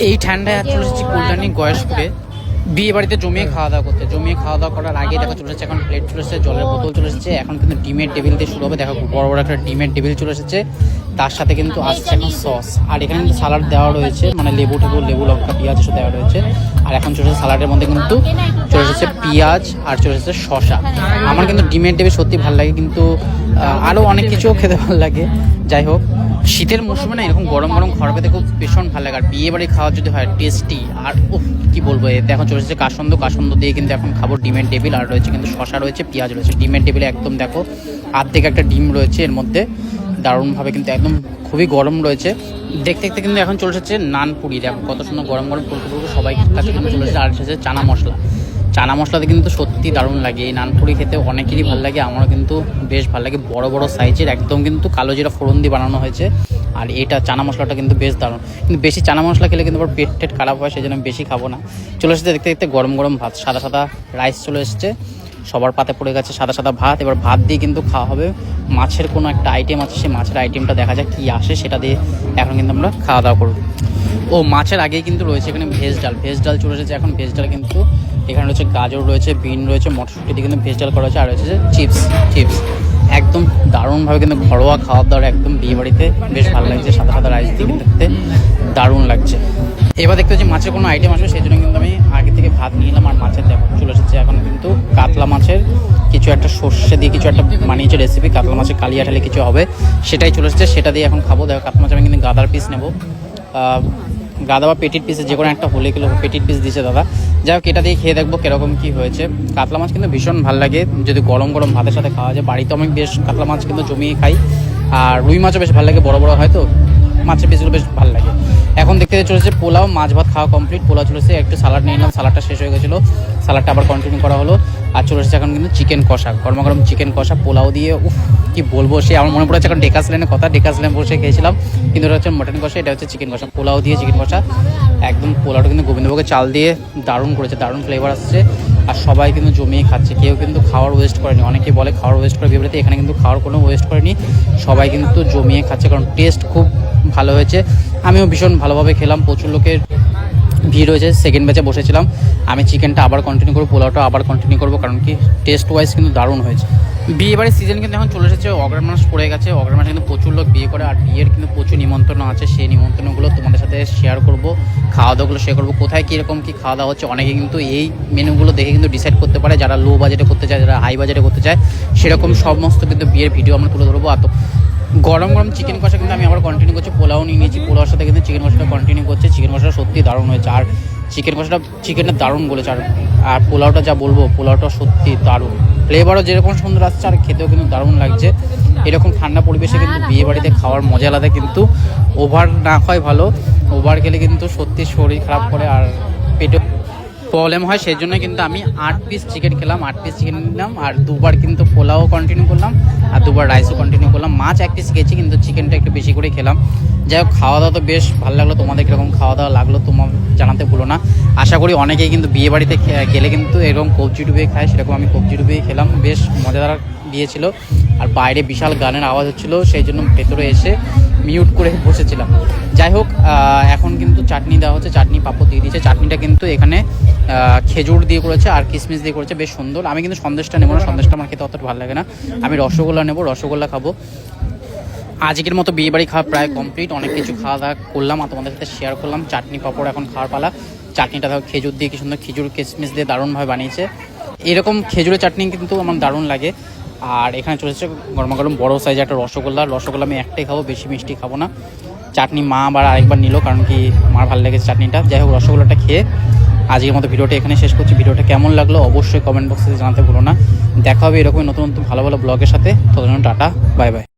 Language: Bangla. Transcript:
এই ঠান্ডায় চলে এসেছি কল্যাণী গয়েশপুরে বিয়ে বাড়িতে জমিয়ে খাওয়া দাওয়া করতে। জমিয়ে খাওয়া দাওয়া করার আগে দেখো চলে এসেছে এখন প্লেট চলে এসেছে, জলের বোতল চলে এসেছে, এখন কিন্তু ডিমের টেবিল দিয়ে শুরু হবে। দেখো বড় বড় একটা ডিমের টেবিল চলে এসেছে, তার সাথে কিন্তু আসছে এখন সস, আর এখানে কিন্তু সালাড দেওয়া রয়েছে, মানে লেবু টেবু লেবু লঙ্কা পেঁয়াজ এসব দেওয়া রয়েছে। আর এখন চলে এসেছে সালাডের মধ্যে কিন্তু চলে এসেছে পেঁয়াজ আর চলে এসেছে শসা। আমার কিন্তু ডিমের টেবিল সত্যি ভালো লাগে, কিন্তু আরও অনেক কিছুও খেতে ভালো লাগে। যাই হোক, শীতের মৌসুমে না এরকম গরম গরম খাবার পেতে খুব ভীষণ ভালো লাগে। আর বিয়ে বাড়ি খাওয়া যদি হয় টেস্টি, আর কি বলবো, এতে এখন চলে এসেছে কাসন্দ দিয়ে কিন্তু এখন খাবো ডিমের টেবিল। আর রয়েছে কিন্তু শসা রয়েছে, পেঁয়াজ রয়েছে ডিমের টেবিলে। একদম দেখো আর্ধেক একটা ডিম রয়েছে এর মধ্যে, দারুণভাবে কিন্তু একদম খুবই গরম রয়েছে। দেখতে দেখতে কিন্তু এখন চলে এসেছে নান পুরি। দেখো কত সুন্দর গরম গরম ফুলকো ফুলকো সবাই কাছে কিন্তু চলে এসেছে। আর এসেছে চানা মশলা, চানা মশলাতে কিন্তু সত্যি দারুণ লাগে। এই নানপুরি খেতে অনেকেরই ভালো লাগে, আমারও কিন্তু বেশ ভালো লাগে। বড় বড় সাইজের একদম কিন্তু কালো জিরা ফোড়ন দিয়ে বানানো হয়েছে। আর এটা চানা মশলাটা কিন্তু বেশ দারুণ, কিন্তু বেশি চানা মশলা খেলে কিন্তু আবার পেট টেট খারাপ হয়, সেই জন্য আমি বেশি খাবো না। চলে এসেছে দেখতে দেখতে গরম গরম ভাত, সাদা সাদা রাইস চলে এসেছে, সবার পাতে পড়ে গেছে সাদা সাদা ভাত। এবার ভাত দিয়ে কিন্তু খাওয়া হবে। মাছের কোনো একটা আইটেম আছে, সেই মাছের আইটেমটা দেখা যাক কী আসে, সেটা দিয়ে এখন কিন্তু আমরা খাওয়া দাওয়া করব। ও মাছের আগেই কিন্তু রয়েছে এখানে ভেজ ডাল চলে এসেছে। এখন ভেজ ডাল কিন্তু এখানে রয়েছে গাজর রয়েছে, বিন রয়েছে, মটরশুঁটি দিয়ে কিন্তু ভেজ ডাল করা হয়েছে। আর রয়েছে চিপস একদম দারুণভাবে কিন্তু ঘরোয়া খাওয়ার দাওয়ার একদম বিয়ে বাড়িতে বেশ ভালো লাগছে। সাদা সাদা রাইস দিয়ে কিন্তু দেখতে দারুণ লাগছে। এবার দেখতে হচ্ছে মাছের কোনো আইটেম আসবে, সেই জন্য কিন্তু আমি আগে থেকে ভাত নিয়ে নিলাম। আর মাছের দেখো চলে এসেছে এখন কিন্তু কাতলা মাছের কিছু একটা সর্ষে দিয়ে কিছু একটা বানিয়েছে রেসিপি, কাতলা মাছের কালিয়া ঢালে কিছু হবে, সেটাই চলে এসেছে, সেটা দিয়ে এখন খাবো। দেখো কাতলা মাছ আমি কিন্তু গাদার পিস নেবো, গাদা বা পেটির পিসে যে কোনো একটা হলে কিলো পেটির পিস দিয়েছে দাদা। যাই হোক, এটা দিয়ে খেয়ে দেখবো কীরকম কী হয়েছে। কাতলা মাছ কিন্তু ভীষণ ভালো লাগে যদি গরম গরম ভাতের সাথে খাওয়া যায়। বাড়িতে আমি বেশ কাতলা মাছ কিন্তু জমিয়ে খাই, আর রুই মাছও বেশ ভালো লাগে, বড় বড় হয় তো মাছের পিসগুলো বেশ ভালো লাগে। এখন দেখতে চলেছে পোলাও, মাছ ভাত খাওয়া কমপ্লিট, পোলাও চলেছে, একটু সালাড নিয়ে নিলাম, সালাডটা শেষ হয়ে গেছিলো, সালাডটা আবার কন্টিনিউ করা হলো। আর চলে এসেছে এখন কিন্তু চিকেন কষা, গরম গরম চিকেন কষা পোলাও দিয়ে। কি বলবো, সে আমার মনে পড়েছে এখন ডেকাস লেনের কথা, ডেকাস লেন বসে খেয়েছিলাম, কিন্তু এটা হচ্ছে মটন কষা, এটা হচ্ছে চিকেন কষা। পোলাও দিয়ে চিকেন কষা, একদম পোলাওটা কিন্তু গোবিন্দভোগের চাল দিয়ে দারুণ করেছে, দারুণ ফ্লেভার আসছে। আর সবাই কিন্তু জমিয়ে খাচ্ছে, কেউ কিন্তু খাওয়ার ওয়েস্ট করেনি। অনেকে বলে খাওয়ার ওয়েস্ট করে বিয়ে বাড়িতে, এখানে কিন্তু খাওয়ার কোনো ওয়েস্ট করেনি, সবাই কিন্তু জমিয়ে খাচ্ছে, কারণ টেস্ট খুব ভালো হয়েছে। আমিও ভীষণ ভালোভাবে খেলাম, প্রচুর লোকের ভিড় হয়েছে। সেকেন্ড ব্যাচে বসেছিলাম আমি, চিকেনটা আবার কন্টিনিউ করবো, পোলাওটা আবার কন্টিনিউ করবো, কারণ কি টেস্ট ওয়াইজ কিন্তু দারুণ হয়েছে। বিয়ে বাড়ির সিজন কিন্তু এখন চলে এসেছে, অগ্রহায়ণ মাস পড়ে গেছে। অগ্রহায়ণ মাসে কিন্তু প্রচুর লোক বিয়ে করে, আর বিয়ের কিন্তু প্রচুর নিমন্ত্রণ আছে। সেই নিমন্ত্রণগুলো তোমাদের সাথে শেয়ার করবো, খাওয়া দাওয়াগুলো শেয়ার করবো, কোথায় কীরকম কী খাওয়া দাওয়া হচ্ছে। অনেকে কিন্তু এই মেনুগুলো দেখে কিন্তু ডিসাইড করতে পারে, যারা লো বাজেটে করতে চায়, যারা হাই বাজেটে করতে চায়, সেরকম সমস্ত কিন্তু বিয়ের ভিডিও আমরা তুলে ধরবো। আর তো গরম গরম চিকেন কষা কিন্তু আমি আবার কন্টিনিউ করছি, পোলাও নিয়ে নিয়েছি, পোলাওর সাথে কিন্তু চিকেন কষাটা কন্টিনিউ করছে। চিকেন কষাটা সত্যি দারুণ হয়েছে, আর চিকেনটা দারুণ বলেছে। আর পোলাওটা যা বলবো, পোলাওটা সত্যি দারুণ, ফ্লেভারও যেরকম সুন্দর আসছে আর খেতেও কিন্তু দারুণ লাগছে। এরকম ঠান্ডা পরিবেশে কিন্তু বিয়ে বাড়িতে খাওয়ার মজা আলাদা, কিন্তু ওভার না খাওয়াই ভালো, ওভার খেলে কিন্তু সত্যি শরীর খারাপ করে আর পেটে প্রবলেম হয়। সেই জন্য কিন্তু আমি 8 পিস চিকেন খেলাম, 8 পিস চিকেন নিলাম, আর দুবার কিন্তু পোলাও কন্টিনিউ করলাম, আর দুবার রাইসও কন্টিনিউ করলাম। মাছ 1 পিস খেয়েছি, কিন্তু চিকেনটা একটু বেশি করে খেলাম। যাই হোক, খাওয়া দাওয়া তো বেশ ভালো লাগলো। তোমাদের কীরকম খাওয়া দাওয়া লাগলো তোমার জানাতে ভুলো না। আশা করি অনেকেই কিন্তু বিয়ে বাড়িতে গেলে কিন্তু এরকম কবজি ডুবিয়ে খায়, সেরকম আমি কবজি ডুবিয়ে খেলাম, বেশ মজাদার দিয়েছিল। আর বাইরে বিশাল গানের আওয়াজ হচ্ছিলো, সেই জন্য ভেতরে এসে মিউট করে বসেছিলাম। যাই হোক, এখন কিন্তু চাটনি দেওয়া হচ্ছে, চাটনি পাপড় দিয়ে দিয়েছে। চাটনিটা কিন্তু এখানে খেজুর দিয়ে করেছে আর কিশমিশ দিয়ে করেছে, বেশ সুন্দর। আমি কিন্তু সন্দেশটা নেবো না, সন্দেশটা আমার খেতে অতটা ভালো লাগে না, আমি রসগোল্লা নেবো, রসগোল্লা খাবো। আজকের মতো বিয়ে বাড়ি খাওয়া প্রায় কমপ্লিট, অনেক কিছু খাওয়া দাওয়া করলাম আর তোমাদের সাথে শেয়ার করলাম। চাটনি পাপড় এখন খাওয়ার পালা। চাটনিটা দেখো খেজুর দিয়ে কি সুন্দর, খেজুর কিশমিশ দিয়ে দারুণভাবে বানিয়েছে। এরকম খেজুরের চাটনি কিন্তু আমার দারুণ লাগে। আর এখানে চলে এসেছে গরমা গরম বড়ো সাইজে একটা রসগোল্লা আমি একটাই খাবো, বেশি মিষ্টি খাবো না। চাটনি মা আবার আরেকবার নিল, কারণ কি মার ভালো লেগেছে চাটনিটা। যাই হোক, রসগোল্লাটা খেয়ে আজকের মতো ভিডিওটা এখানে শেষ করছি। ভিডিওটা কেমন লাগলো অবশ্যই কমেন্ট বক্সে জানাতে ভুলো না। দেখা হবে এরকম নতুন নতুন ভালো ভালো ব্লগের সাথে। ততক্ষণ টাটা, বাই বাই।